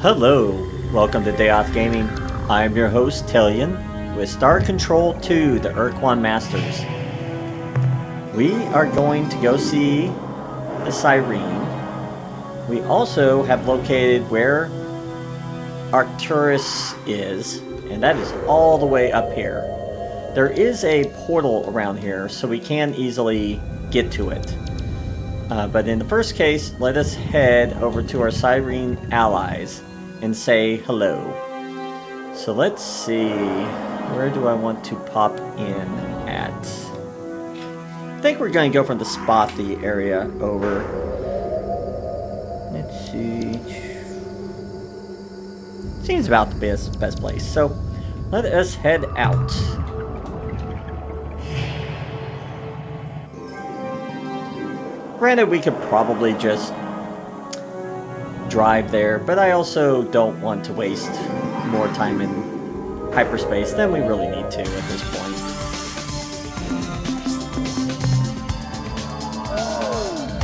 Hello, welcome to Daath Gaming. I'm your host, Talion, with Star Control 2, the Ur-Quan Masters. We are going to go see the Siren. We also have located where Arcturus is, and that is all the way up here. There is a portal around here, so we can easily get to it. But in the first case, let us head over to our Siren allies and say hello. So let's see, where do I want to pop in at? I think we're going to go from the Spothy area over. Let's see. Seems about the best place. So let us head out. Granted, we could probably just drive there, but I also don't want to waste more time in hyperspace than we really need to at this point.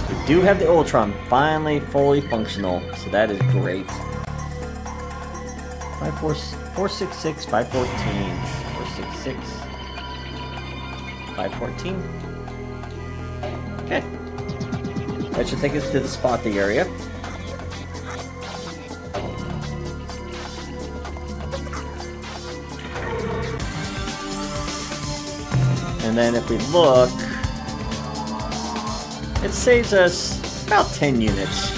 We do have the Ur-Quan finally fully functional, so that is great. 466, 514, 466, 514. Okay. That should take us to the Spotty area. And then if we look, it saves us about 10 units.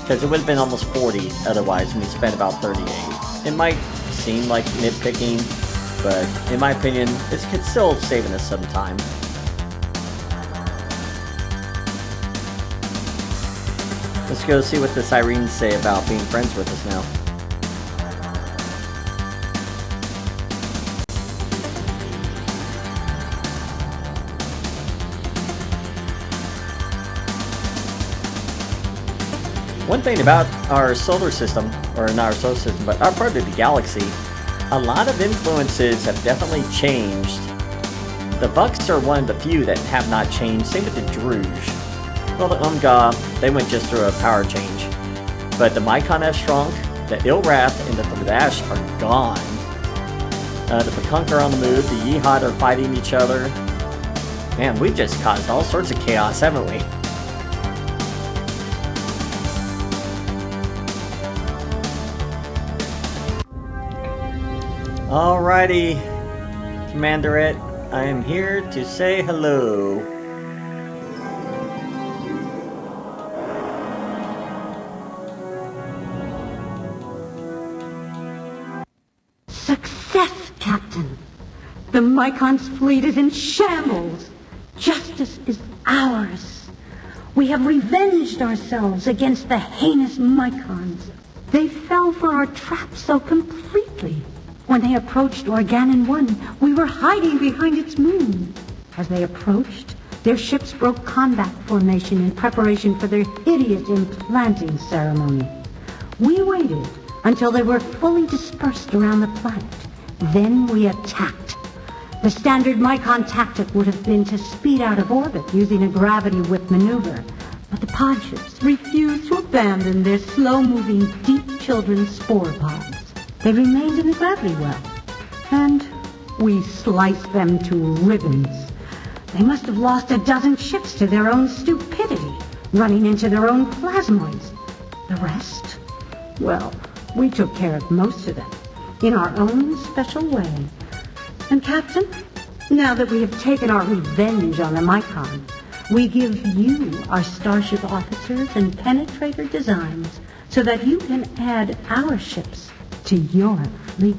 Because it would have been almost 40 otherwise, and we spent about 38. It might seem like nitpicking, but in my opinion, it's still saving us some time. Let's go see what the Sirens say about being friends with us now. One thing about our solar system, or not our solar system, but our part of the galaxy, a lot of influences have definitely changed. The Vucks are one of the few that have not changed, same with the Druuge. Well, the Umga, they went just through a power change. But the Mycon have shrunk, the Ilwrath and the Thraddash are gone. The Pekunk are on the move, the Yeehod are fighting each other. Man, we've just caused all sorts of chaos, haven't we? Alrighty, Commanderette, I am here to say hello. Success, Captain! The Mycon's fleet is in shambles. Justice is ours. We have revenged ourselves against the heinous Mycons. They fell for our trap so completely. When they approached Organon 1, we were hiding behind its moon. As they approached, their ships broke combat formation in preparation for their hideous implanting ceremony. We waited until they were fully dispersed around the planet. Then we attacked. The standard Mycon tactic would have been to speed out of orbit using a gravity whip maneuver, but the pod ships refused to abandon their slow-moving, deep children's spore pods. They remained in the gravity well, and we sliced them to ribbons. They must have lost a dozen ships to their own stupidity, running into their own plasmoids. The rest? Well, we took care of most of them, in our own special way. And Captain, now that we have taken our revenge on the Mycon, we give you our starship officers and penetrator designs so that you can add our ships to your fleet.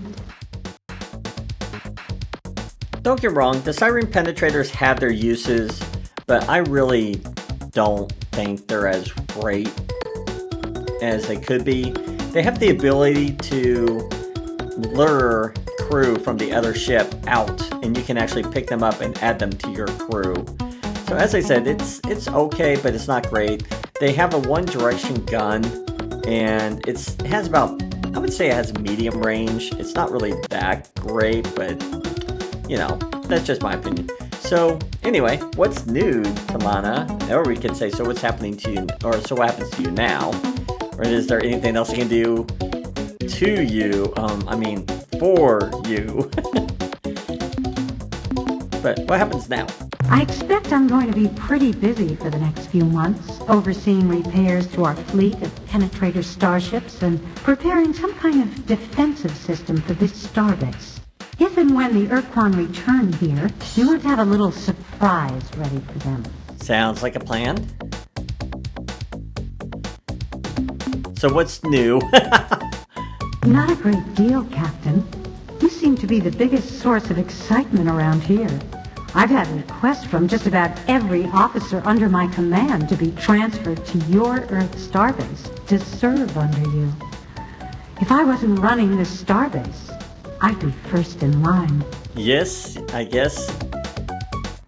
Don't get wrong, the Siren penetrators have their uses, but I really don't think they're as great as they could be. They have the ability to lure crew from the other ship out, and you can actually pick them up and add them to your crew. So as I said, it's okay, but it's not great. They have a one-direction gun, and it has about, I would say it has medium range. It's not really that great, but, you know, that's just my opinion. So, anyway, what's new, Talana? Or we could say, so what's happening to you, or so what happens to you now? Or is there anything else I can do to you? I mean, for you. But what happens now? I expect I'm going to be pretty busy for the next few months, overseeing repairs to our fleet of penetrator starships and preparing some kind of defensive system for this starbase. If and when the Ur-Quan return here, we want to have a little surprise ready for them. Sounds like a plan. So what's new? Not a great deal, Captain. You seem to be the biggest source of excitement around here. I've had requests from just about every officer under my command to be transferred to your Earth starbase to serve under you. If I wasn't running this starbase, I'd be first in line. Yes, I guess.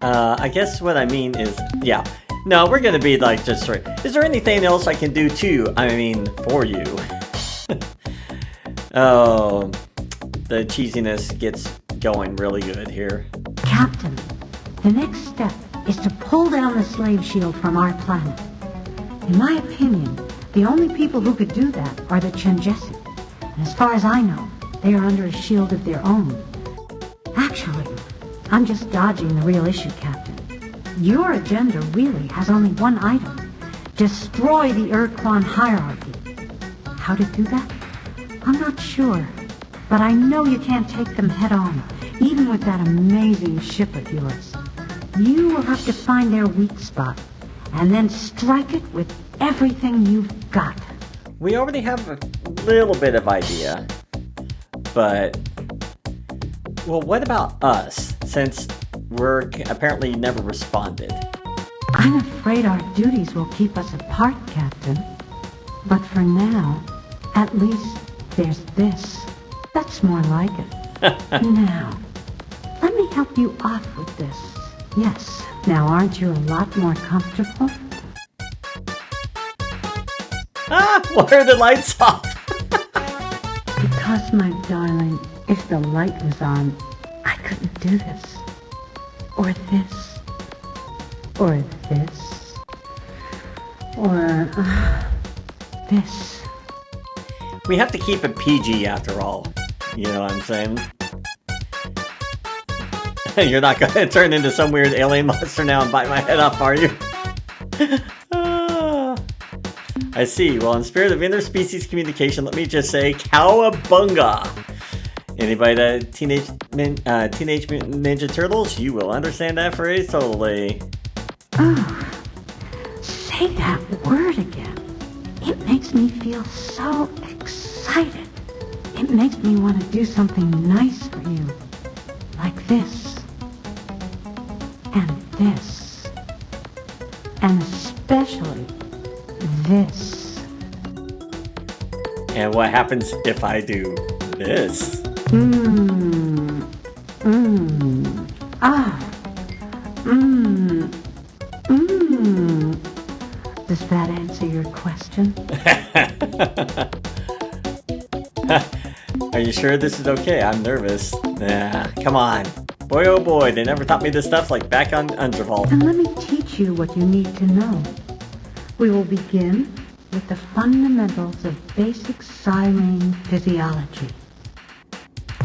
I guess what I mean is, yeah. No, we're gonna be like just straight. Is there anything else I can do too? I mean, for you. Oh, the cheesiness gets going really good here. Captain, the next step is to pull down the slave shield from our planet. In my opinion, the only people who could do that are the Changesi. And as far as I know, they are under a shield of their own. Actually, I'm just dodging the real issue, Captain. Your agenda really has only one item. Destroy the Ur-Quan hierarchy. How to do that? I'm not sure. But I know you can't take them head on, even with that amazing ship of yours. You will have to find their weak spot, and then strike it with everything you've got. We already have a little bit of idea, but... Well, what about us, since we're apparently never responded? I'm afraid our duties will keep us apart, Captain. But for now, at least there's this. That's more like it. Now, let me help you off with this. Yes. Now, aren't you a lot more comfortable? Ah! Why are the lights off? Because, my darling, if the light was on, I couldn't do this. Or this. Or this. Or this. We have to keep it PG after all. You know what I'm saying? You're not gonna turn into some weird alien monster now and bite my head off, are you? I see. Well, in spirit of interspecies communication, let me just say, cowabunga! Anybody that Teenage Mutant Ninja Turtles, you will understand that phrase totally. Oh, say that word again. It makes me feel so excited. It makes me want to do something nice for you. Like this. And this. And especially this. And what happens if I do this? Does that answer your question? Are you sure this is okay? I'm nervous. Nah, come on. Boy oh boy, they never taught me this stuff like back on Undervault. And let me teach you what you need to know. We will begin with the fundamentals of basic siren physiology.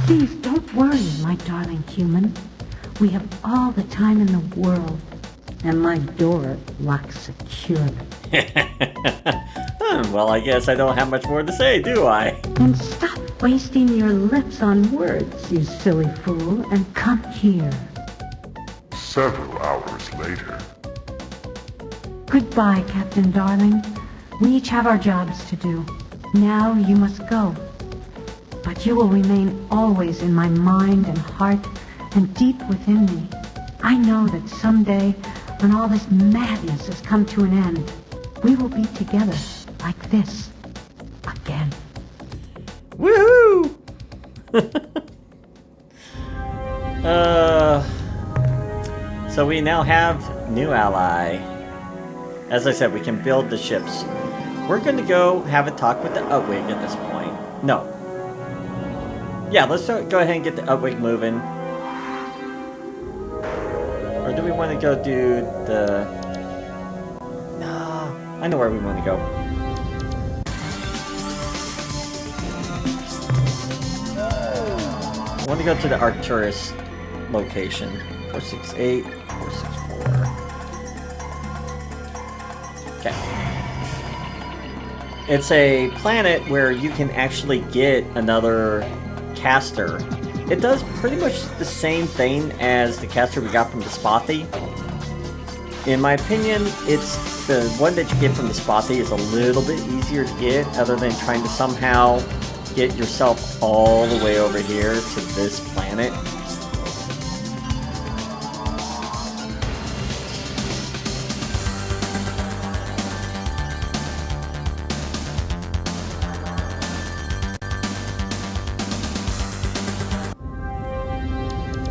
Please don't worry, my darling human. We have all the time in the world, and my door locks securely. Well, I guess I don't have much more to say, do I? And stop wasting your lips on words, you silly fool, and come here. Several hours later. Goodbye, Captain Darling. We each have our jobs to do. Now you must go. But you will remain always in my mind and heart and deep within me. I know that someday, when all this madness has come to an end, we will be together like this again. Woohoo! So we now have new ally. As I said, we can build the ships. We're going to go have a talk with the Utwig at this point. No. Yeah, let's go ahead and get the Utwig moving. Or do we want to go do the... No, I know where we want to go. want to go to the Arcturus location. 468, 464. Okay. It's a planet where you can actually get another caster. It does pretty much the same thing as the caster we got from the Spothy. In my opinion, it's the one that you get from the Spothy is a little bit easier to get, other than trying to somehow get yourself all the way over here to this planet.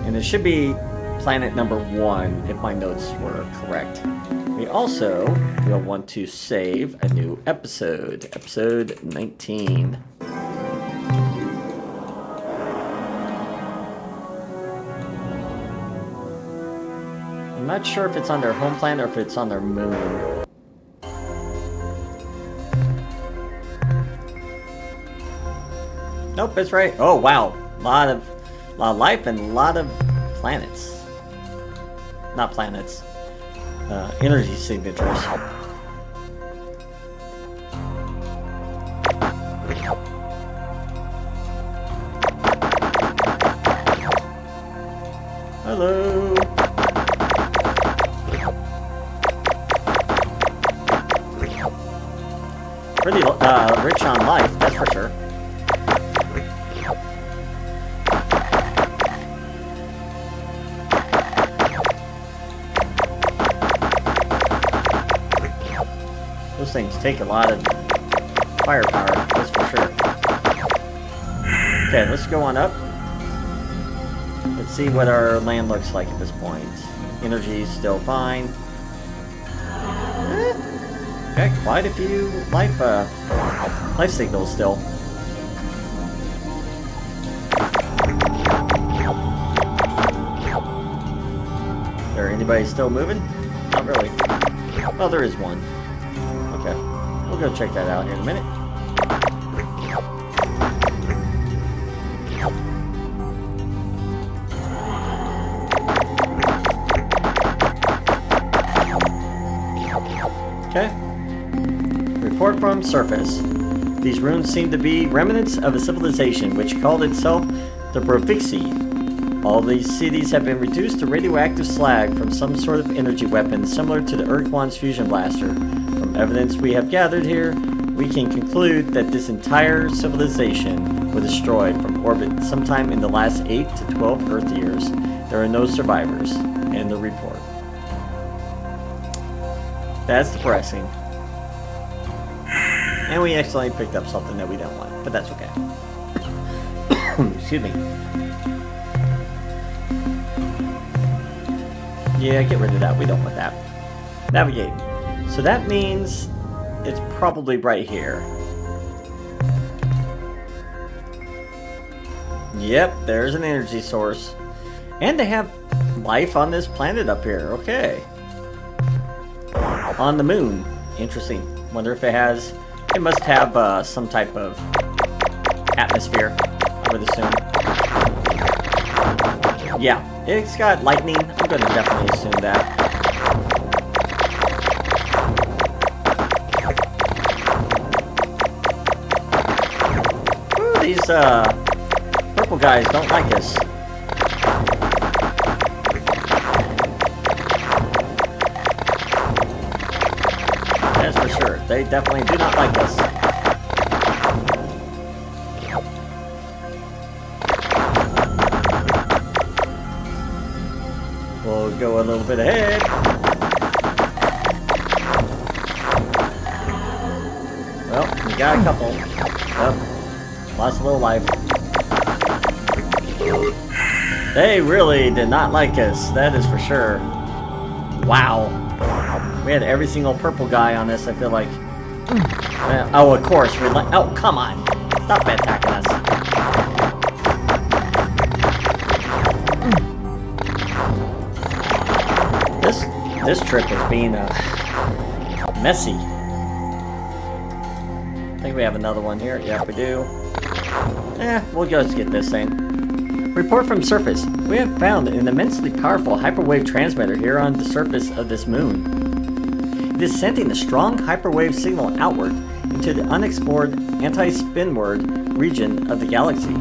And it should be planet number 1, if my notes were correct. We also will want to save a new episode, episode 19. I'm not sure if it's on their home planet or if it's on their moon. Nope, it's right. Oh wow, a lot of life and a lot of planets. Not planets. Energy signatures. Hello. Pretty rich on life, that's for sure. Those things take a lot of firepower, that's for sure. Okay, let's go on up. Let's see what our land looks like at this point. Energy is still fine. Okay, quite a few life signals still. Is there anybody still moving? Not really. Well, there is one. Okay, we'll go check that out here in a minute. Okay. Report from surface. These ruins seem to be remnants of a civilization which called itself the Brovixi. All these cities have been reduced to radioactive slag from some sort of energy weapon similar to the Ur-Quan's fusion blaster. From evidence we have gathered here, we can conclude that this entire civilization was destroyed from orbit sometime in the last 8 to 12 Earth years. There are no survivors. End the report. That's depressing. And we accidentally picked up something that we didn't want, but that's okay. Excuse me. Yeah, get rid of that. We don't want that. Navigate. So that means it's probably right here. Yep, there's an energy source. And they have life on this planet up here. Okay. On the moon. Interesting. Wonder if it has... It must have some type of atmosphere, I would assume. Yeah, it's got lightning. I'm going to definitely assume that. Ooh, these purple guys don't like us. That's for sure. They definitely do not like us. We'll go a little bit ahead. Well, we got a couple. Yep. Lost a little life. They really did not like us, that is for sure. Wow. We had every single purple guy on this, I feel like. Oh, of course. Oh, come on. Stop attacking us. This trip is being messy. I think we have another one here. Yep, we do. We'll just get this thing. Report from surface. We have found an immensely powerful hyperwave transmitter here on the surface of this moon. It is sending a strong hyperwave signal outward into the unexplored anti-spinward region of the galaxy.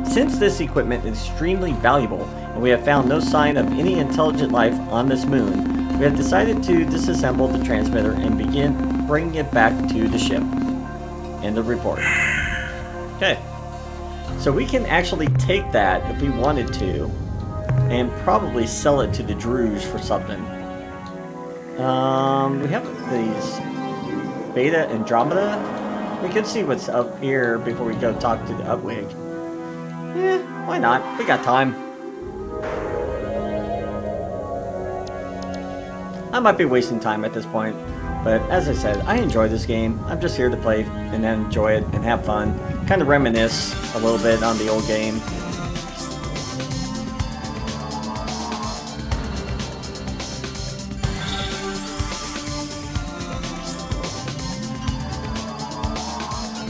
Since this equipment is extremely valuable and we have found no sign of any intelligent life on this moon, we have decided to disassemble the transmitter and begin bringing it back to the ship. End of report. Okay. So we can actually take that if we wanted to and probably sell it to the Druuge for something. We have these Beta Andromeda. We could see what's up here before we go talk to the Utwig. Why not? We got time. I might be wasting time at this point, but as I said, I enjoy this game. I'm just here to play and then enjoy it and have fun. Kind of reminisce a little bit on the old game.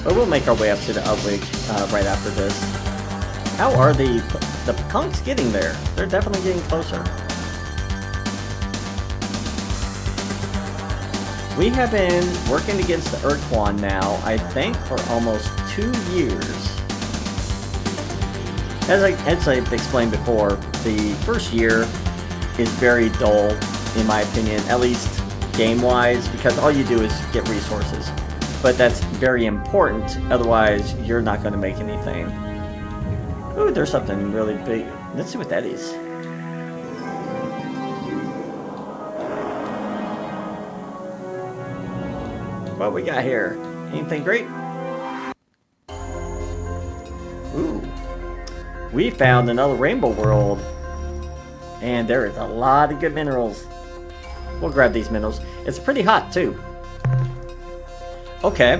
But we'll make our way up to the Utwig right after this. How are the Peconks getting there? They're definitely getting closer. We have been working against the Ur-Quan now, I think, for almost 2 years. As I've explained before, the first year is very dull, in my opinion, at least game-wise, because all you do is get resources. But that's very important, otherwise you're not going to make anything. Ooh, there's something really big. Let's see what that is. What we got here? Anything great? Ooh. We found another rainbow world. And there is a lot of good minerals. We'll grab these minerals. It's pretty hot too. Okay.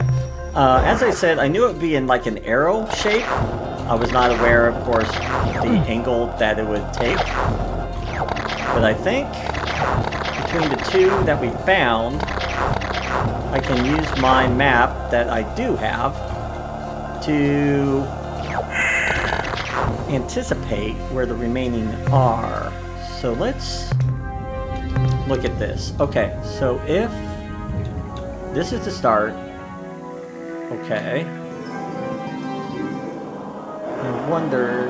As I said, I knew it would be in like an arrow shape. I was not aware, of course, the angle that it would take. But I think between the two that we found, I can use my map that I do have to anticipate where the remaining are. So let's look at this. Okay, so if this is the start, okay. I wonder,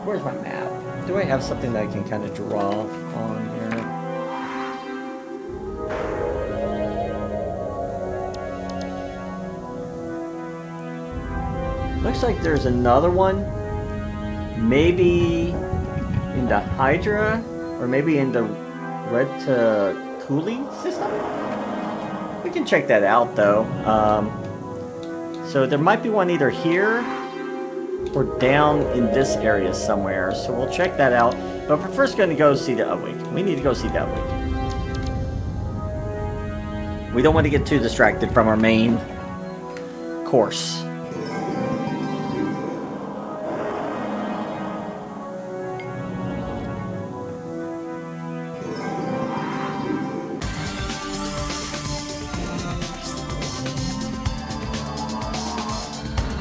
where's my map? Do I have something that I can kind of draw on here? Looks like there's another one. Maybe in the Hydra, or maybe in the Reticuli system? We can check that out though. So there might be one either here or down in this area somewhere. So we'll check that out. But we're first going to go see the Utwig. We need to go see the Utwig. We don't want to get too distracted from our main course.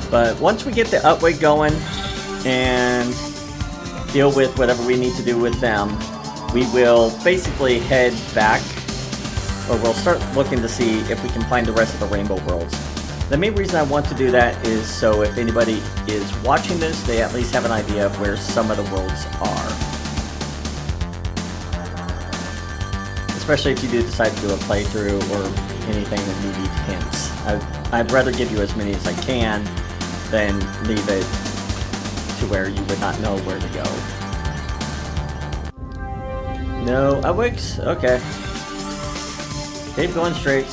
But once we get the Utwig going and deal with whatever we need to do with them, we will basically head back, or we'll start looking to see if we can find the rest of the Rainbow Worlds. The main reason I want to do that is so if anybody is watching this, they at least have an idea of where some of the worlds are. Especially if you do decide to do a playthrough or anything that you need hints. I'd rather give you as many as I can than leave it to where you would not know where to go. No Utwigs? Okay. Keep going straight.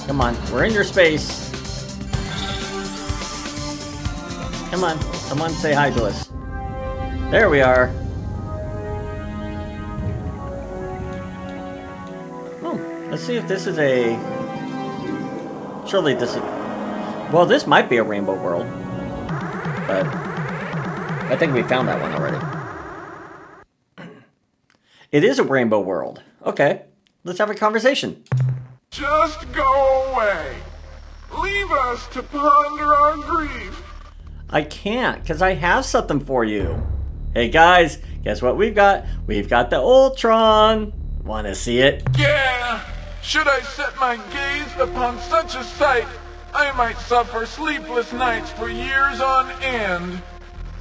Come on, we're in your space. Come on, say hi to us. There we are. Oh, let's see if this is a... Surely this is... Well, this might be a rainbow world. But I think we found that one already. It is a rainbow world. Okay, let's have a conversation. Just go away. Leave us to ponder our grief. I can't, because I have something for you. Hey guys, guess what we've got? We've got the Ur-Quan. Want to see it? Yeah! Should I set my gaze upon such a sight, I might suffer sleepless nights for years on end.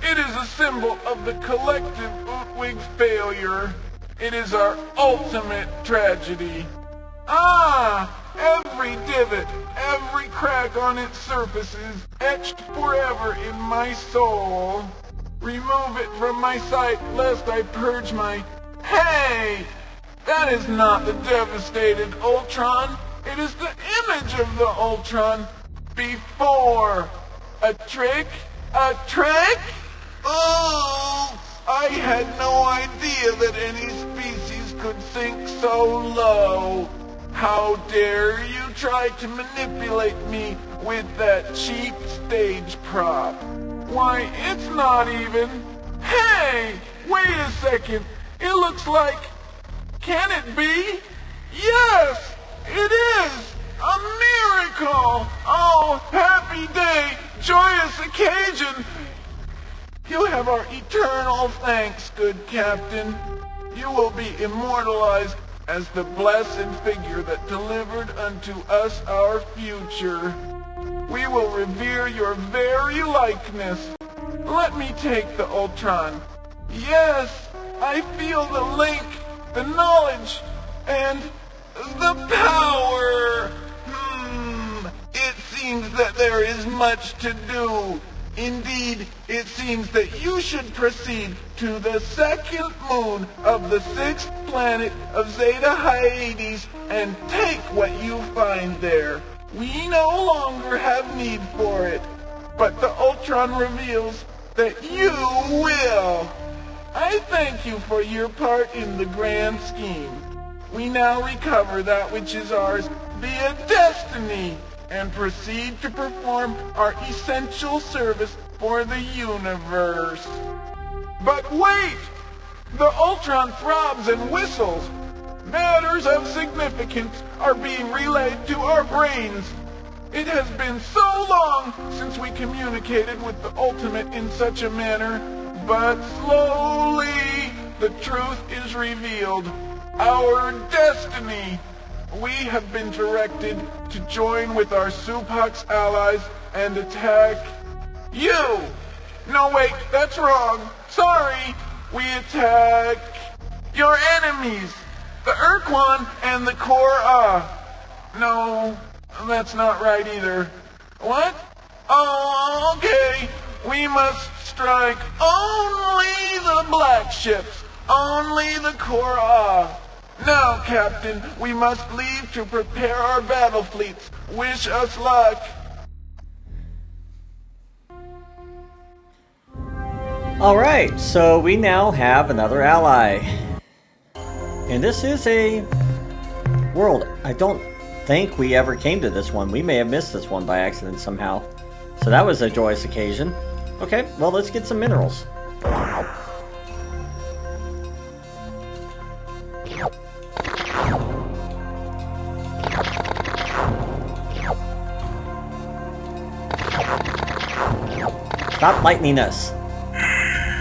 It is a symbol of the collective Utwig failure. It is our ultimate tragedy. Ah! Every divot, every crack on its surface is etched forever in my soul. Remove it from my sight, lest I purge my... Hey! That is not the devastated Ur-Quan. It is the image of the Ur-Quan before. A trick? A trick? Oh! I had no idea that any species could sink so low. How dare you try to manipulate me with that cheap stage prop? Why, it's not even... Hey! Wait a second! It looks like... Can it be? Yes! It is! A miracle! Oh, happy day! Joyous occasion! You have our eternal thanks, good Captain. You will be immortalized as the blessed figure that delivered unto us our future. We will revere your very likeness. Let me take the Ur-Quan. Yes, I feel the link, the knowledge, and the power. It seems that there is much to do. Indeed, it seems that you should proceed to the second moon of the sixth planet of Zeta Hyades and take what you find there. We no longer have need for it, but the Ur-Quan reveals that you will. I thank you for your part in the grand scheme. We now recover that which is ours via destiny and proceed to perform our essential service for the universe. But wait! The Ur-Quan throbs and whistles. Matters of significance are being relayed to our brains. It has been so long since we communicated with the ultimate in such a manner, but slowly the truth is revealed. Our destiny. We have been directed to join with our Supak's allies and attack you! No, wait, that's wrong. Sorry. We attack your enemies, the Ur-Quan and the Kor-Ah. No, that's not right either. What? Oh, okay. We must strike only the black ships, only the Kor-Ah. Now, Captain, we must leave to prepare our battle fleets. Wish us luck. Alright, so we now have another ally. And this is a world. I don't think we ever came to this one. We may have missed this one by accident somehow. So that was a joyous occasion. Okay, well, let's get some minerals. Stop lightning us.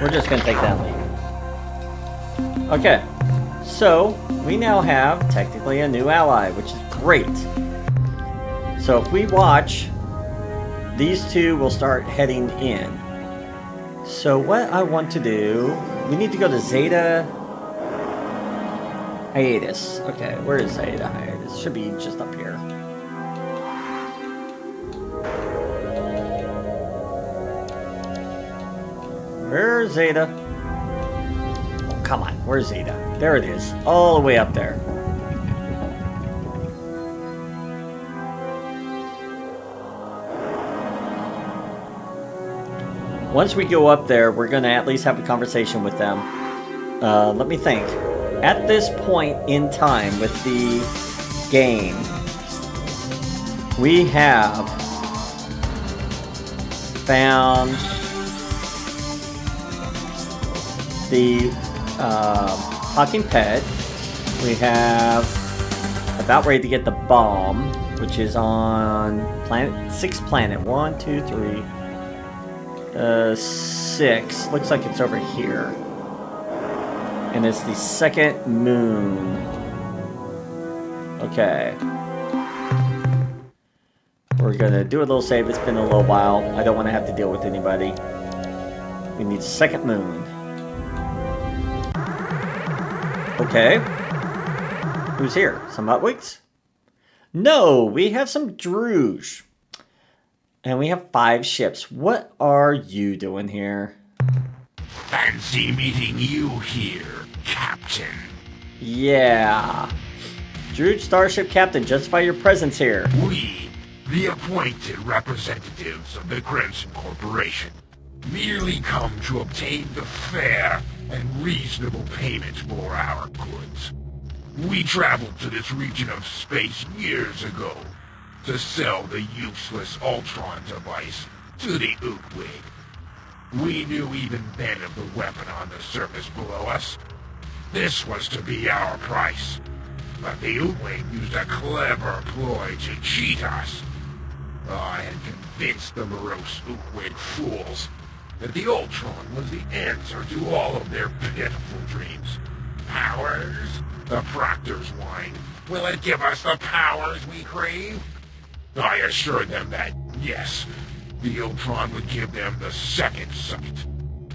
We're just gonna take that lead. Okay, so we now have technically a new ally, which is great. So if we watch, these two will start heading in. So what I want to do, we need to go to Zeta Hyades. Okay, where is Zeta Hyades? Should be just up here. Where's Zeta? Oh, come on. Where's Zeta? There it is. All the way up there. Once we go up there, we're going to at least have a conversation with them. Let me think. At this point in time with the game, we have found the talking pet. We have about ready to get the bomb. which is on planet 6th planet. 1, 2, 3, 6. Looks like it's over here, and it's the second moon. Okay. We're gonna do a little save. It's been a little while. I don't want to have to deal with anybody. We need second moon. Okay. Who's here? Some Utwigs? No, we have some Druuge. And we have 5 ships. What are you doing here? Fancy meeting you here, Captain. Yeah. Druuge Starship Captain, justify your presence here. We, the appointed representatives of the Crimson Corporation, merely come to obtain the fair and reasonable payment for our goods. We traveled to this region of space years ago to sell the useless Ur-Quan device to the Utwig. We knew even then of the weapon on the surface below us. This was to be our price, but the Utwig used a clever ploy to cheat us. I had convinced the morose Utwig fools that the Ur-Quan was the answer to all of their pitiful dreams. Powers? The Proctor's wine. Will it give us the powers we crave? I assured them that, yes, the Ur-Quan would give them the second sight.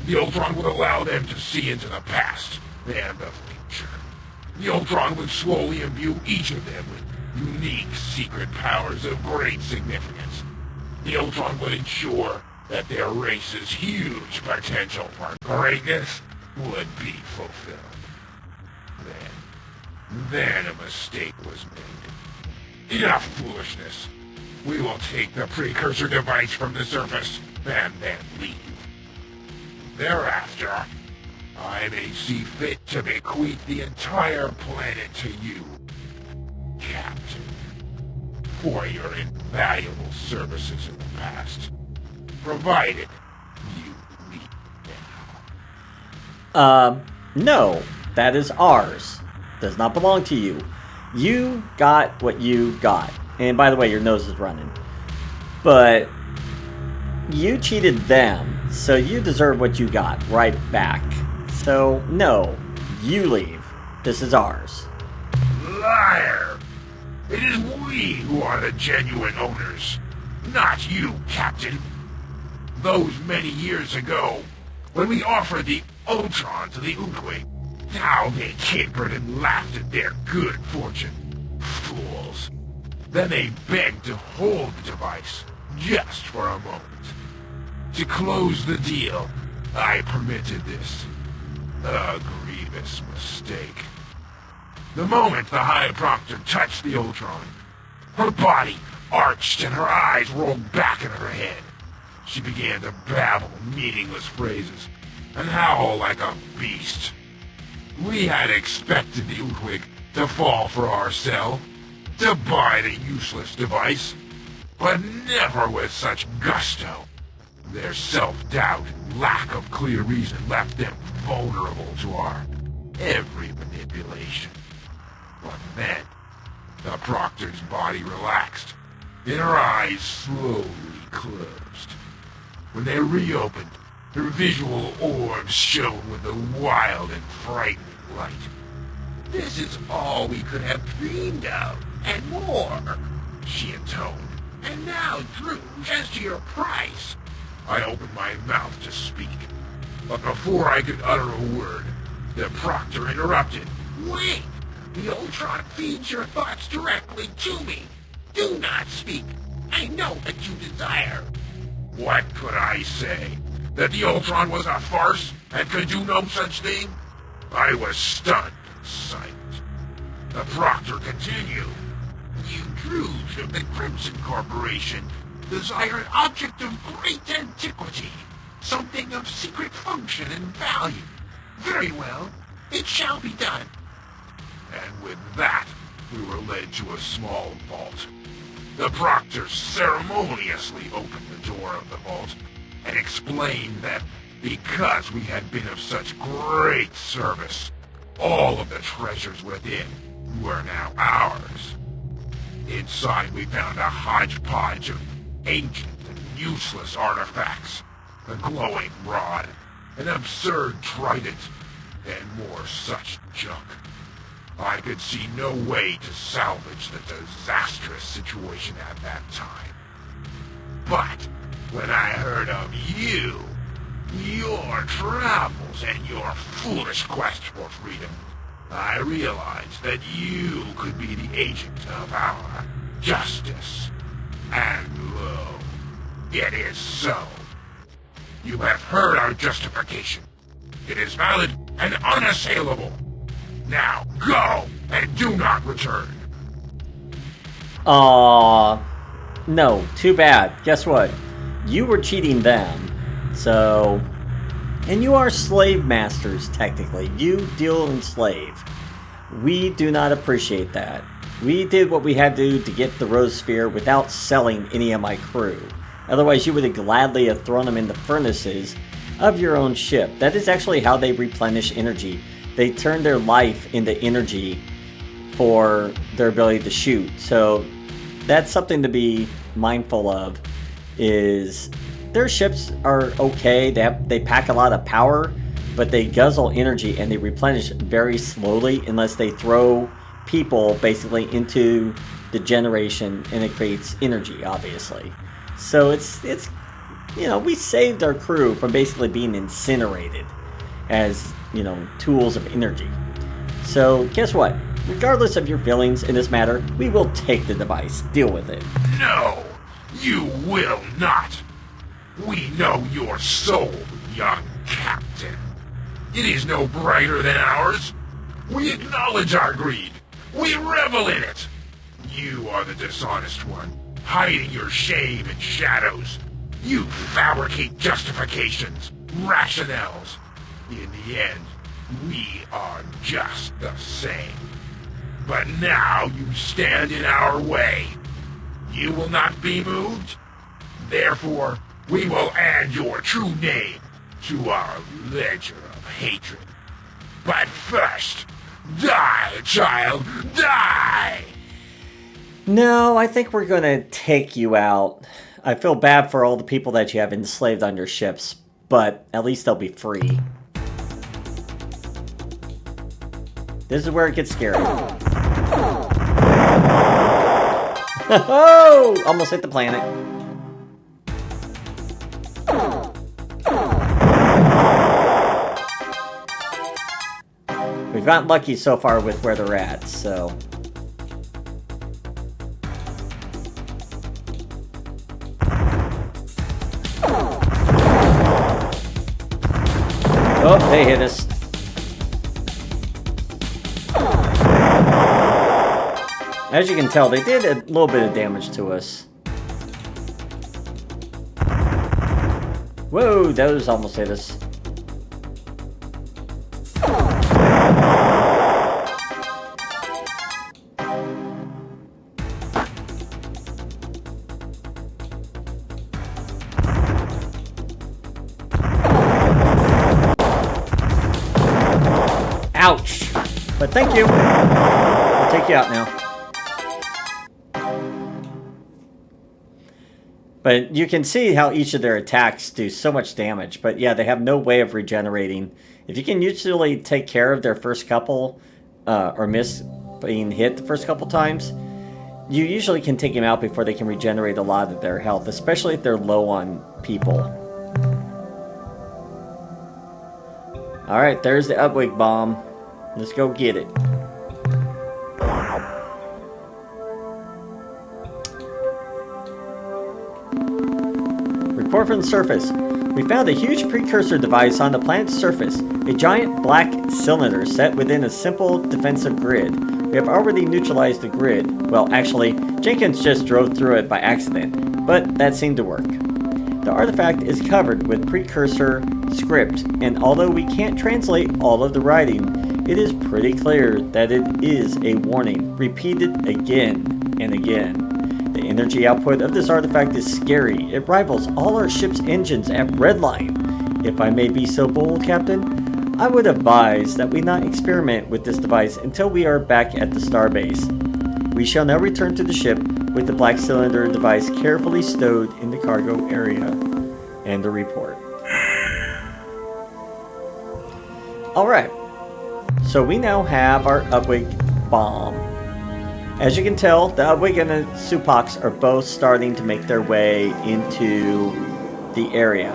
The Ur-Quan would allow them to see into the past and the future. The Ur-Quan would slowly imbue each of them with unique secret powers of great significance. The Ur-Quan would ensure that their race's huge potential for greatness would be fulfilled. Then a mistake was made. Enough foolishness. We will take the precursor device from the surface and then leave. Thereafter, I may see fit to bequeath the entire planet to you, Captain, for your invaluable services in the past, provided you leave now. No, that is ours. Does not belong to you. You got what you got. And by the way, your nose is running. But you cheated them, so you deserve what you got right back. So, no, you leave. This is ours. Liar! It is we who are the genuine owners, not you, Captain. Those many years ago, when we offered the Ur-Quan to the Utwig, how they capered and laughed at their good fortune. Fools. Then they begged to hold the device, just for a moment. To close the deal, I permitted this. A grievous mistake. The moment the High Proctor touched the Ur-Quan, her body arched and her eyes rolled back in her head. She began to babble meaningless phrases and howl like a beast. We had expected the Utwig to fall for our sell, to buy the useless device, but never with such gusto. Their self-doubt and lack of clear reason left them vulnerable to our every manipulation. But then, the Proctor's body relaxed, and her eyes slowly closed. When they reopened, her visual orbs shone with a wild and frightening light. This is all we could have dreamed of, and more, she intoned. And now, Druuge, as to your price. I opened my mouth to speak, but before I could utter a word, the Proctor interrupted. Wait! The Ur-Quan feeds your thoughts directly to me. Do not speak. I know what you desire. What could I say? That the Ur-Quan was a farce and could do no such thing? I was stunned and silent. The Proctor continued. You Druuge of the Crimson Corporation desire an object of great antiquity, something of secret function and value. Very well, it shall be done. And with that, we were led to a small vault. The Proctor ceremoniously opened the door of the vault and explained that because we had been of such great service, all of the treasures within were now ours. Inside we found a hodgepodge of ancient and useless artifacts. A glowing rod, an absurd trident, and more such junk. I could see no way to salvage the disastrous situation at that time. But when I heard of you, your travels, and your foolish quest for freedom, I realized that you could be the agent of our justice. And lo, it is so. You have heard our justification. It is valid and unassailable. Now go, and do not return. Aww. No, too bad. Guess what? You were cheating them. So... And you are slave masters, technically. You deal in slave. We do not appreciate that. We did what we had to do to get the Rose Sphere without selling any of my crew. Otherwise, you would have gladly have thrown them in the furnaces of your own ship. That is actually how they replenish energy. They turn their life into energy for their ability to shoot. So that's something to be mindful of. Is their ships are okay. They pack a lot of power, but they guzzle energy and they replenish very slowly unless they throw people basically into the generation, and it creates energy, obviously. So it's you know, we saved our crew from basically being incinerated as, you know, tools of energy. So guess what? Regardless of your feelings in this matter, we will take the device. Deal with it. No, you will not. We know your soul, young captain. It is no brighter than ours. We acknowledge our greed. We revel in it. You are the dishonest one, hiding your shame in shadows. You fabricate justifications, rationales. In the end, we are just the same. But now you stand in our way. You will not be moved. Therefore, we will add your true name to our ledger of hatred. But first, die, child, die! No, I think we're gonna take you out. I feel bad for all the people that you have enslaved on your ships, but at least they'll be free. This is where it gets scary. Oh! Almost hit the planet. We've gotten lucky so far with where they're at, so... Oh, they hit us. As you can tell, they did a little bit of damage to us. Whoa, those almost hit us. Ouch! But thank you. I'll take you out now. But you can see how each of their attacks do so much damage. But yeah, they have no way of regenerating. If you can usually take care of their first couple, or miss being hit the first couple times, you usually can take them out before they can regenerate a lot of their health, especially if they're low on people. Alright, there's the Utwig bomb. Let's go get it. Report from the surface. We found a huge precursor device on the planet's surface. A giant black cylinder set within a simple defensive grid. We have already neutralized the grid. Well, actually, Jenkins just drove through it by accident, but that seemed to work. The artifact is covered with precursor script, and although we can't translate all of the writing, it is pretty clear that it is a warning, repeated again and again. The energy output of this artifact is scary. It rivals all our ship's engines at redline. If I may be so bold, Captain, I would advise that we not experiment with this device until we are back at the starbase. We shall now return to the ship with the black cylinder device carefully stowed in the cargo area. And the report. Alright. So we now have our Utwig bomb. As you can tell, the Utwig and the Supax are both starting to make their way into the area.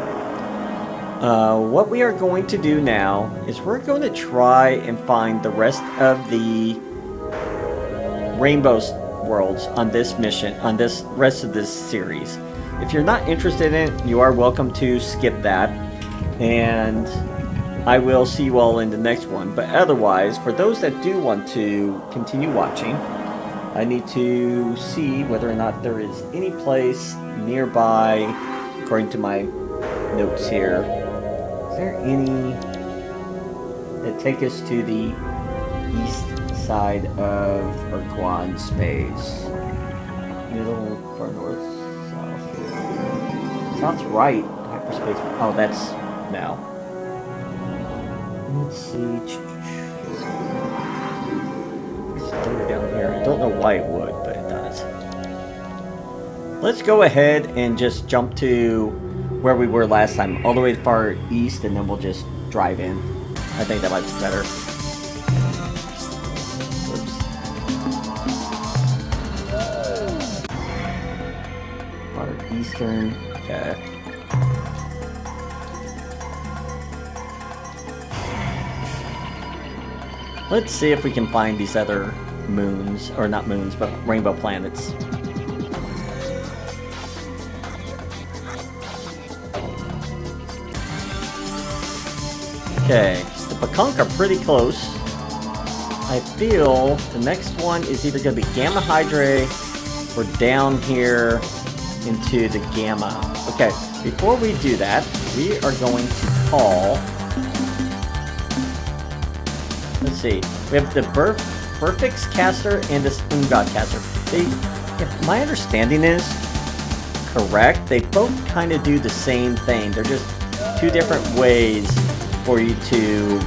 What we are going to do now is we're going to try and find the rest of the Rainbow worlds on this mission, on this rest of this series. If you're not interested in it, you are welcome to skip that. And I will see you all in the next one. But otherwise, for those that do want to continue watching, I need to see whether or not there is any place nearby, according to my notes here. Is there any that take us to the east side of Ur-Quan space? Middle, far north, south. South's right. Hyperspace. Oh, that's now. Let's see. Down here. I don't know why it would, but it does. Let's go ahead and just jump to where we were last time, all the way far east, and then we'll just drive in. I think that might be better. Oops. Far eastern. Okay. Let's see if we can find these other moons, or not moons, but rainbow planets. Okay, the Pakonk are pretty close. I feel the next one is either going to be Gamma Hydrae or down here into the Gamma. Okay, before we do that, we are going to call... Let's see. We have the Burfix caster and this Ungod caster. If my understanding is correct, they both kind of do the same thing. They're just two different ways for you to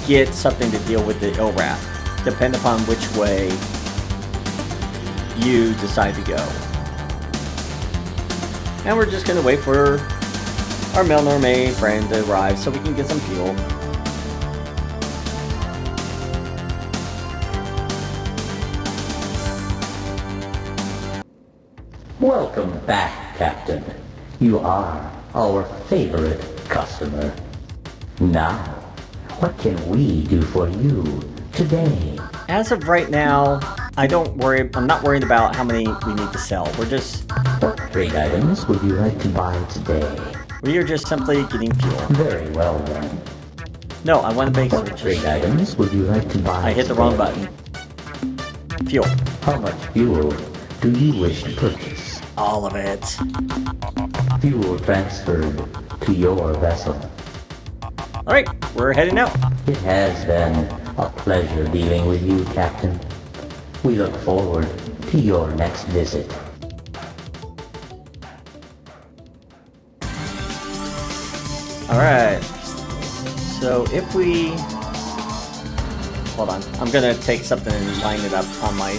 get something to deal with the Ilwrath, depending upon which way you decide to go. And we're just going to wait for our Melnorme friend to arrive so we can get some fuel. Welcome back, Captain. You are our favorite customer. Now, what can we do for you today? As of right now, I'm not worried about how many we need to sell. We're just... What trade items would you like to buy today? We are just simply getting fuel. Very well then. No, I want to make What trade items would you like to buy I hit the wrong button. Fuel. How much fuel do you wish to purchase? All of it. Fuel transferred to your vessel. Alright, we're heading out. It has been a pleasure dealing with you, Captain. We look forward to your next visit. Alright. So if we... Hold on. I'm gonna take something and line it up on my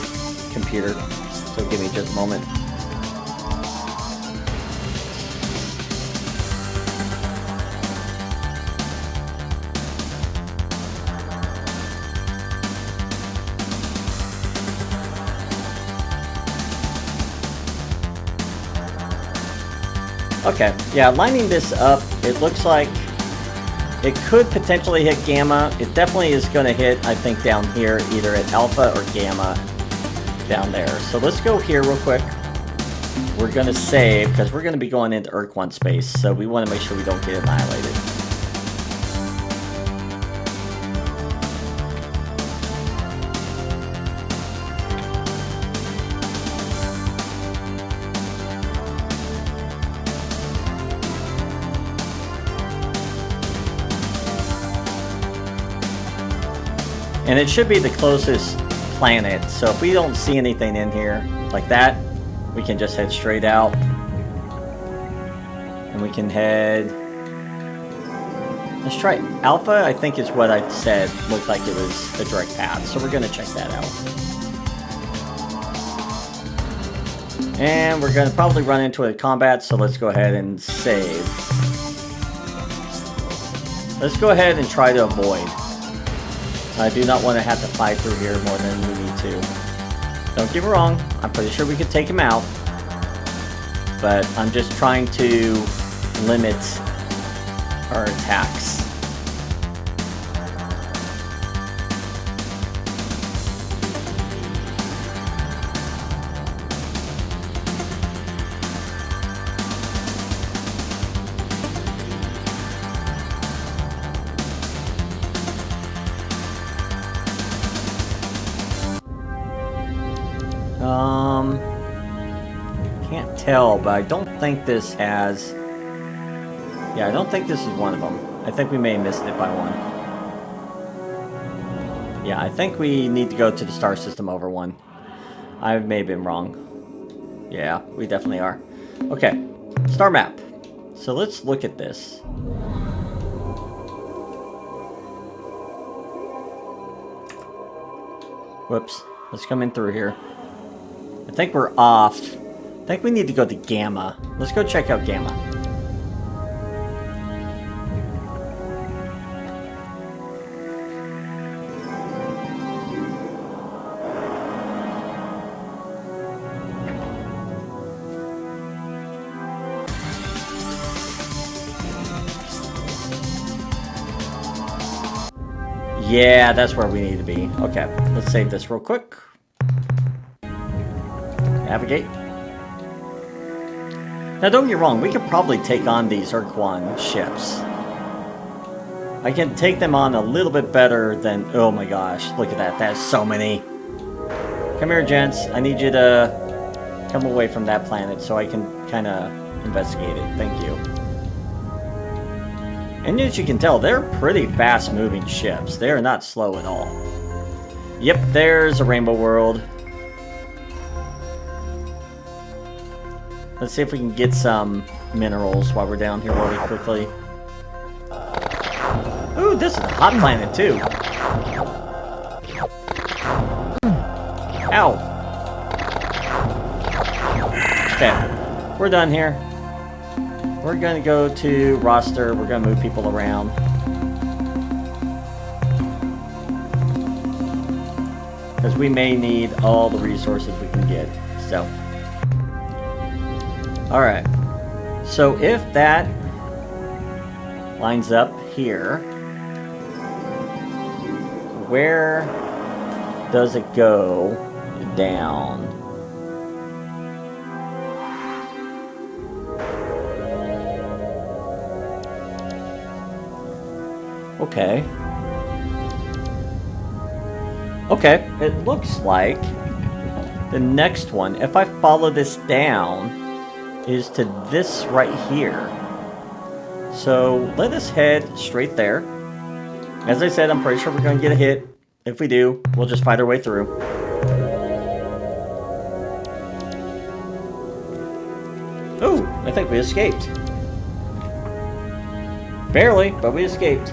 computer. So give me just a moment. Okay, yeah, lining this up, it looks like it could potentially hit Gamma. It definitely is going to hit, I think, down here, either at Alpha or Gamma down there. So let's go here real quick. We're going to save, because we're going to be going into Ur-Quan space, so we want to make sure we don't get annihilated. And it should be the closest planet, so if we don't see anything in here like that, we can just head straight out. And we can head... Let's try Alpha, I think is what I said, looked like it was a direct path, so we're going to check that out. And we're going to probably run into a combat, so let's go ahead and save. Let's go ahead and try to avoid. I do not want to have to fight through here more than we need to. Don't get me wrong, I'm pretty sure we could take him out. But I'm just trying to limit our attacks. Can't tell, but I don't think this has... Yeah, I don't think this is one of them. I think we may have missed it by one. Yeah, I think we need to go to the star system over one. I may have been wrong. Yeah, we definitely are. Okay, star map. So let's look at this. Whoops. Let's come in through here. I think we're off. I think we need to go to Gamma. Let's go check out Gamma. Yeah, that's where we need to be. Okay, let's save this real quick. Navigate. Now don't get me wrong, we could probably take on these Ur-Quan ships. I can take them on a little bit better than... Oh my gosh, look at that, that's so many. Come here, gents. I need you to come away from that planet so I can kind of investigate it. Thank you. And as you can tell, they're pretty fast-moving ships. They are not slow at all. Yep, there's a rainbow world. Let's see if we can get some minerals while we're down here really quickly. Ooh, this is a hot planet too. Ow. Okay, we're done here. We're gonna go to roster. We're gonna move people around. Because we may need all the resources we can get. So. Alright, so if that lines up here, where does it go down? Okay. Okay, it looks like the next one, if I follow this down, is to this right here. So let us head straight there. As I said, I'm pretty sure we're going to get a hit. If we do, we'll just fight our way through. Ooh, I think we escaped. Barely, but we escaped.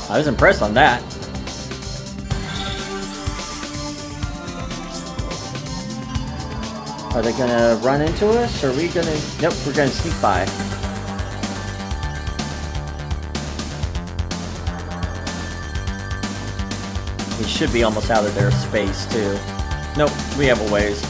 I was impressed on that. Are they gonna run into us? Or are we gonna... Nope, we're gonna sneak by. We should be almost out of their space, too. Nope, we have a ways.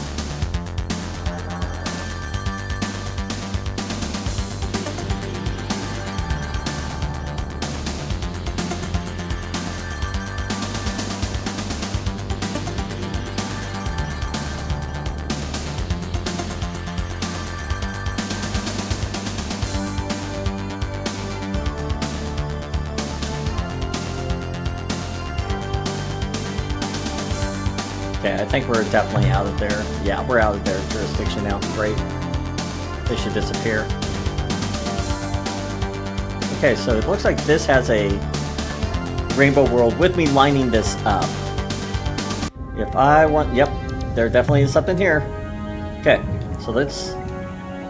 Okay, I think we're definitely out of there. Yeah, we're out of their jurisdiction now. Great. They should disappear. Okay, so it looks like this has a rainbow world with me lining this up. If I want... Yep, there definitely is something here. Okay, so let's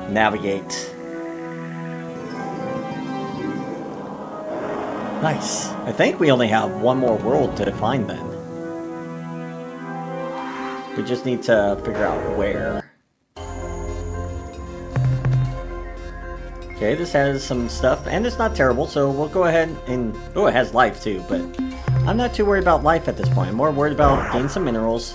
navigate. Nice. I think we only have one more world to find then. We just need to figure out where. Okay, this has some stuff, and it's not terrible, so we'll go ahead and... Oh, it has life too, but I'm not too worried about life at this point. I'm more worried about getting some minerals.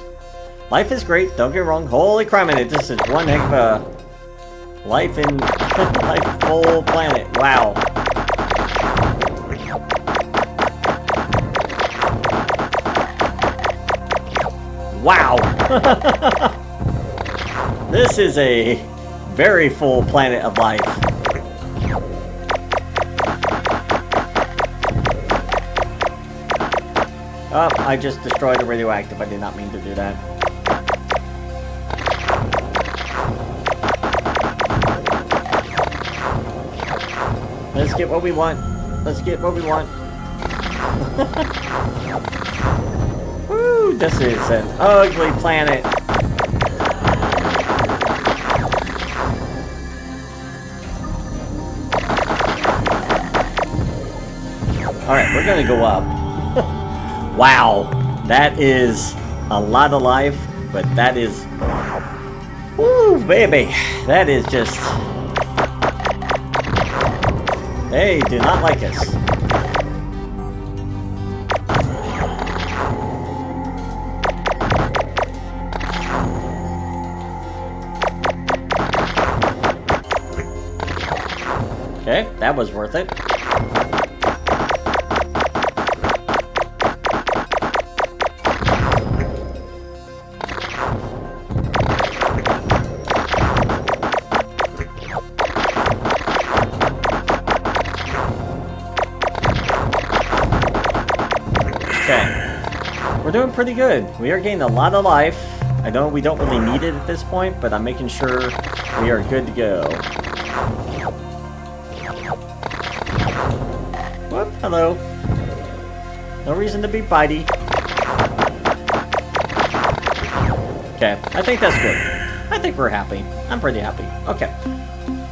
Life is great, don't get me wrong. Holy crap, man, this is one heck of a life in life full planet. Wow. Wow. This is a very full planet of life. Oh, I just destroyed a radioactive. I did not mean to do that. Let's get what we want. Let's get what we want. Woo! This is an ugly planet. Alright, we're gonna go up. Wow, that is a lot of life, but that is... Woo, baby! That is just... They do not like us. Okay, that was worth it. We're doing pretty good. We are getting a lot of life. I know we don't really need it at this point, but I'm making sure we are good to go. Whoop, hello. No reason to be bitey. Okay, I think that's good. I think we're happy. I'm pretty happy. Okay.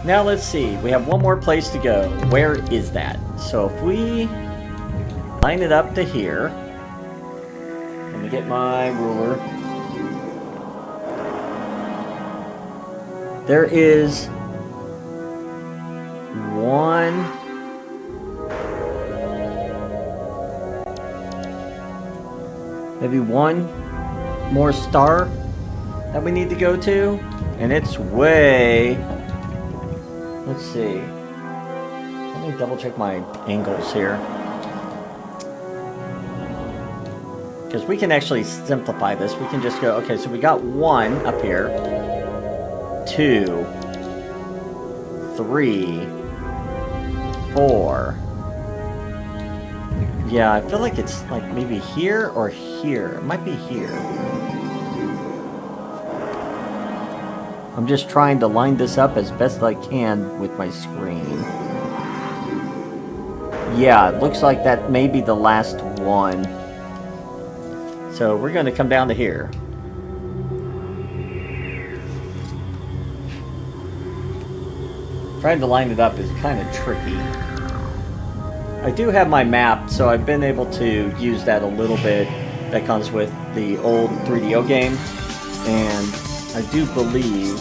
Now let's see. We have one more place to go. Where is that? So if we line it up to here. Let me get my ruler. There is one... maybe one more star that we need to go to. And it's way... let's see. Let me double check my angles here. Because we can actually simplify this. We can just go, okay, so we got 1 up here. 2. 3. 4. Yeah, I feel like it's like maybe here or here. It might be here. I'm just trying to line this up as best I can with my screen. Yeah, it looks like that may be the last one. So we're going to come down to here. Trying to line it up is kind of tricky. I do have my map, so I've been able to use that a little bit. That comes with the old 3DO game. And I do believe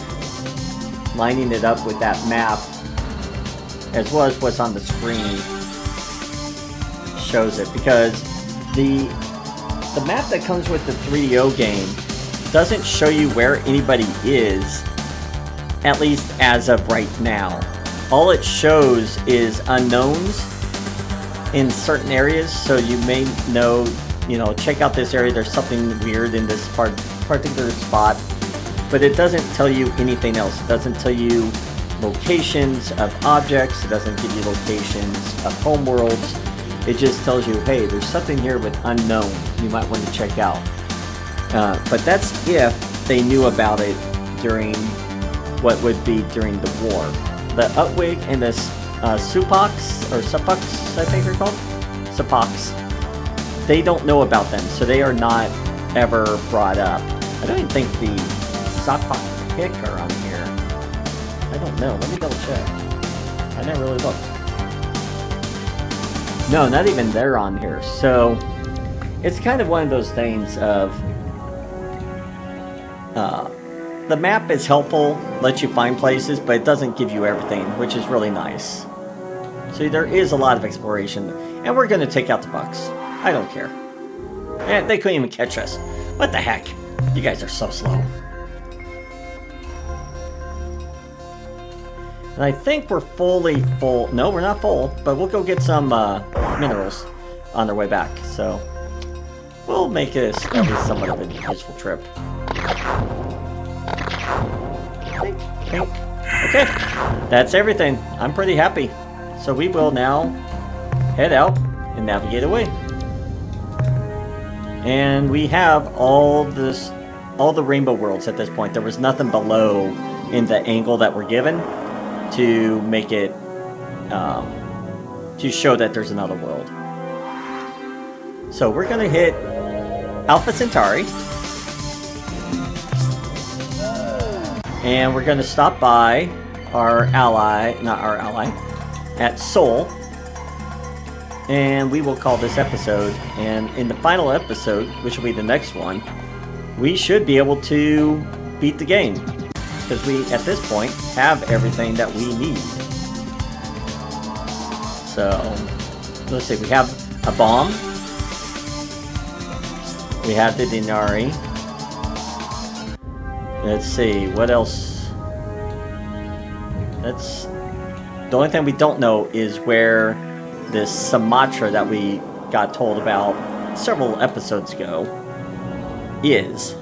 lining it up with that map, as well as what's on the screen, shows it. Because the map that comes with the 3DO game doesn't show you where anybody is, at least as of right now. All it shows is unknowns in certain areas, so you may know, you know, check out this area, there's something weird in this particular spot, but it doesn't tell you anything else. It doesn't tell you locations of objects, it doesn't give you locations of homeworlds. It just tells you, hey, there's something here with unknown you might want to check out. But that's if they knew about it during what would be during the war. The Utwig and the Supox, or Supox, I think they're called? Supox. They don't know about them, so they are not ever brought up. I don't even think the Supox pick are on here. I don't know. Let me double check. I never really looked. No, not even they're on here. So it's kind of one of those things of the map is helpful, lets you find places, but it doesn't give you everything, which is really nice. So there is a lot of exploration, and we're going to take out the bugs. I don't care. And they couldn't even catch us. What the heck? You guys are so slow. And I think we're fully full. No, we're not full, but we'll go get some minerals on our way back. So we'll make this at least somewhat of a useful trip. Okay, that's everything. I'm pretty happy. So we will now head out and navigate away. And we have all the rainbow worlds at this point. There was nothing below in the angle that we're given to make it, to show that there's another world. So we're gonna hit Alpha Centauri. And we're gonna stop by our ally, not our ally, at Sol. And we will call this episode. And in the final episode, which will be the next one, we should be able to beat the game. Because we, at this point, have everything that we need. So, let's see, we have a bomb. We have the Denari. Let's see, what else? The only thing we don't know is where this Sumatra that we got told about several episodes ago is.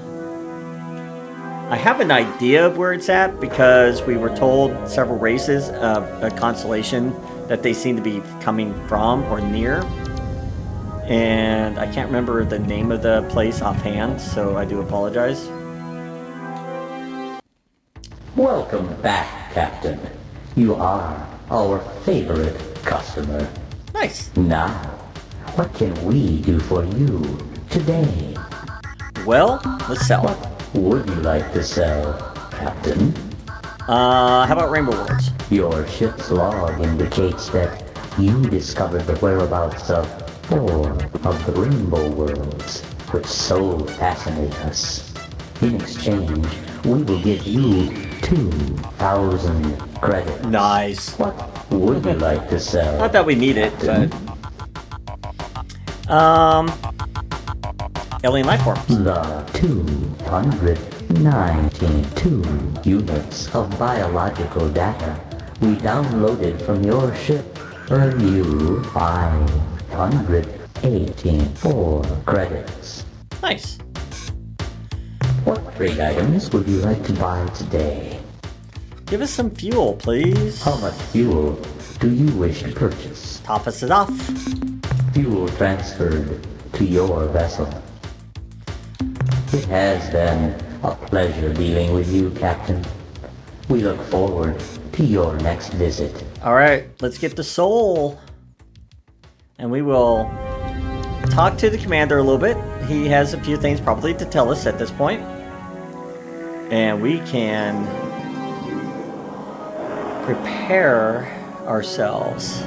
I have an idea of where it's at because we were told several races of a constellation that they seem to be coming from or near. And I can't remember the name of the place offhand, so I do apologize. Welcome back, Captain. You are our favorite customer. Nice. Now, what can we do for you today? Well, let's sell. What would you like to sell, Captain? How about Rainbow Worlds? Your ship's log indicates that you discovered the whereabouts of 4 of the Rainbow Worlds, which so fascinate us. In exchange, we will give you 2,000 credits. Nice. What would you like to sell? Not that we need it, but... alien life forms. The 292 units of biological data we downloaded from your ship earn you 584 credits. Nice. What trade items would you like to buy today? Give us some fuel, please. How much fuel do you wish to purchase? Top us it off. Fuel transferred to your vessel. It has been a pleasure dealing with you, Captain. We look forward to your next visit. Alright, let's get the Sol. And we will talk to the commander a little bit. He has a few things probably to tell us at this point. And we can prepare ourselves.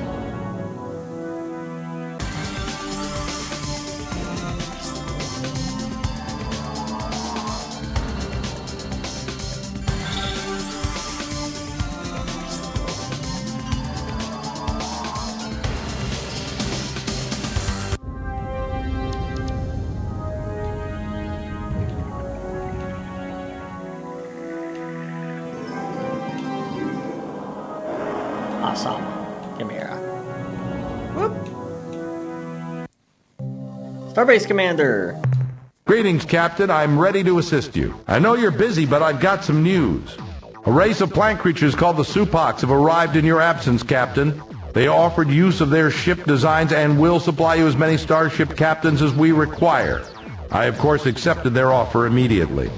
Awesome. Give me here. Whoop. Starbase Commander. Greetings, Captain. I'm ready to assist you. I know you're busy, but I've got some news. A race of plant creatures called the Supocs have arrived in your absence, Captain. They offered use of their ship designs and will supply you as many starship captains as we require. I, of course, accepted their offer immediately.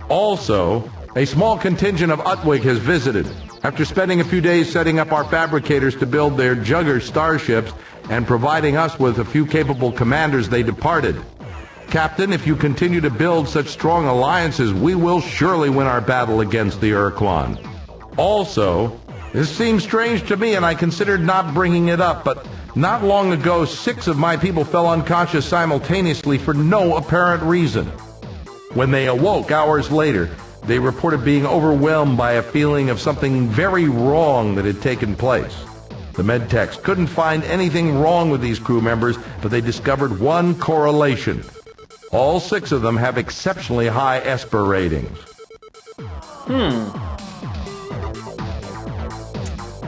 Also, a small contingent of Utwig has visited. After spending a few days setting up our fabricators to build their Jugger starships and providing us with a few capable commanders, they departed. Captain, if you continue to build such strong alliances, we will surely win our battle against the Ur-Quan. Also, This seems strange to me, and I considered not bringing it up, but not long ago, 6 of my people fell unconscious simultaneously for no apparent reason. When they awoke hours later, they reported being overwhelmed by a feeling of something very wrong that had taken place. The medtechs couldn't find anything wrong with these crew members, but they discovered one correlation. All 6 of them have exceptionally high Esper ratings.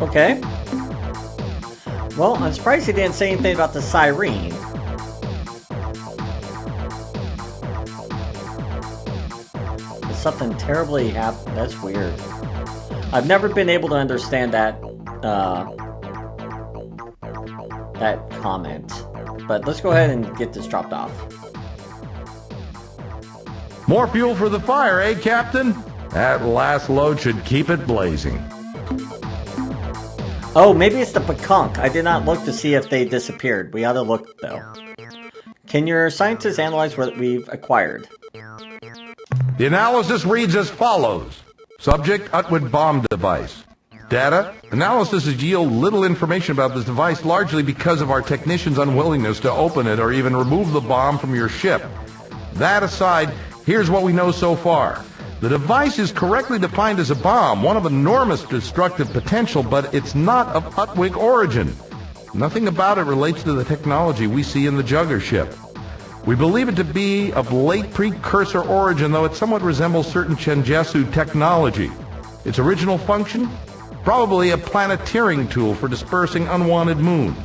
Okay. Well, I'm surprised he didn't say anything about the Cyrene. Did something terribly happen? That's weird. I've never been able to understand that, that comment. But let's go ahead and get this dropped off. More fuel for the fire, eh, Captain? That last load should keep it blazing. Oh, maybe it's the Peconk. I did not look to see if they disappeared. We ought to look, though. Can your scientists analyze what we've acquired? The analysis reads as follows. Subject, Utwig bomb device. Data, analysis has yielded little information about this device, largely because of our technicians' unwillingness to open it or even remove the bomb from your ship. That aside, here's what we know so far. The device is correctly defined as a bomb, one of enormous destructive potential, but it's not of Utwig origin. Nothing about it relates to the technology we see in the Jugger ship. We believe it to be of late precursor origin, though it somewhat resembles certain Chenjesu technology. Its original function? Probably a planeteering tool for dispersing unwanted moons.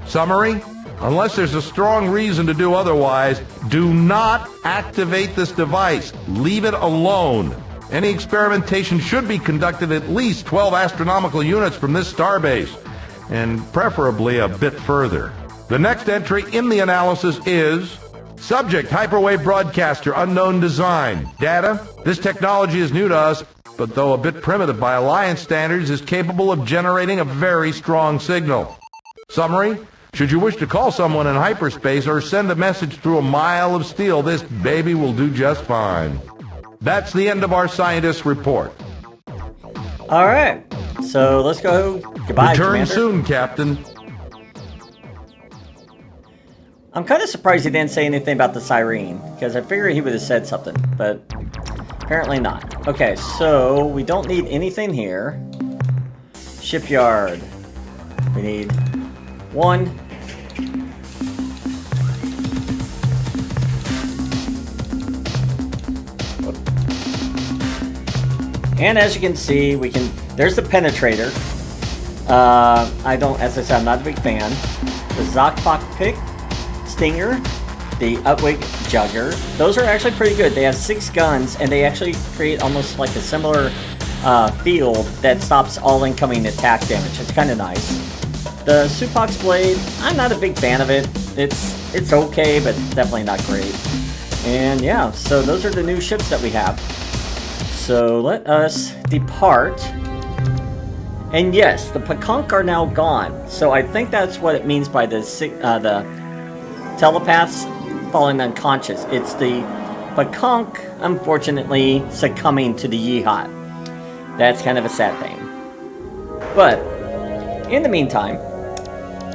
Summary? Unless there's a strong reason to do otherwise, do not activate this device. Leave it alone. Any experimentation should be conducted at least 12 astronomical units from this starbase, and preferably a bit further. The next entry in the analysis is Subject, Hyperwave Broadcaster, Unknown Design. Data, this technology is new to us, but though a bit primitive by Alliance standards, is capable of generating a very strong signal. Summary, should you wish to call someone in hyperspace or send a message through a mile of steel, this baby will do just fine. That's the end of our scientist's report. Alright, so let's go. Goodbye, Return Commander. soon, Captain. I'm kind of surprised he didn't say anything about the Cyrene, because I figured he would have said something, but apparently not. Okay, so we don't need anything here. Shipyard. We need 1. And as you can see, there's the penetrator. I don't, as I said, I'm not a big fan. The Zokpok pick, Stinger, the Utwig Jugger. Those are actually pretty good. They have 6 guns, and they actually create almost like a similar field that stops all incoming attack damage. It's kind of nice. The Supok's Blade, I'm not a big fan of it. It's okay, but definitely not great. And yeah, so those are the new ships that we have. So let us depart. And yes, the Peconk are now gone. So I think that's what it means by the telepaths falling unconscious. It's the Peconk, unfortunately, succumbing to the Yeehaw. That's kind of a sad thing. But in the meantime,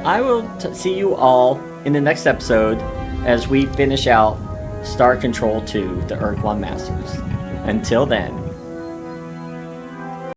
I will see you all in the next episode as we finish out Star Control 2, the Ur-Quan Masters. Until then.